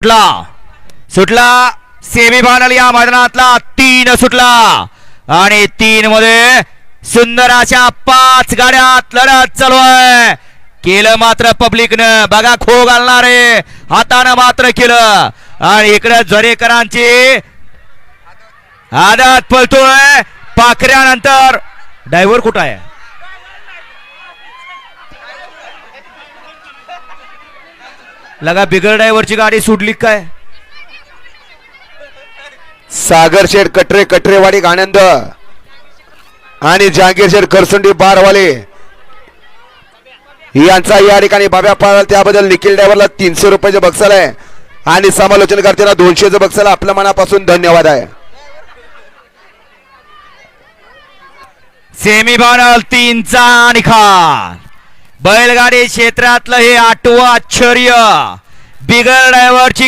सुटला सुटला सेमीफायनल या मैदानातला 3 सुटला आणि 3 मध्ये सुंदर अशा 5 गाड्यात लढत चालू आहे. केलं मात्र पब्लिकनं बघा, खो घालणारे हातानं मात्र केलं आणि इकडे झरेकरांची आदत पळतोय. पाखऱ्यानंतर ड्रायव्हर कुठं आहे? लगा बिगर ड्रायव्हरची गाडी सुटली काय? सागर शेठ कटरे कटरेवाडी गाणंद आणि जहांगीर शेठ करसुंडी बारवाले यांचा या ठिकाणी बाब्या पाळला, त्याबद्दल निखिल ड्रायव्हरला 300 रुपयाचे बक्षीस आहे आणि समालोचन करताना 200चं बक्षीस. आपल्या मनापासून धन्यवाद आहे. सेमीफायनल 3चा निकाल. बैलगाडी क्षेत्रातलं हे 8वं आश्चर्य. बिगर ड्रायव्हरची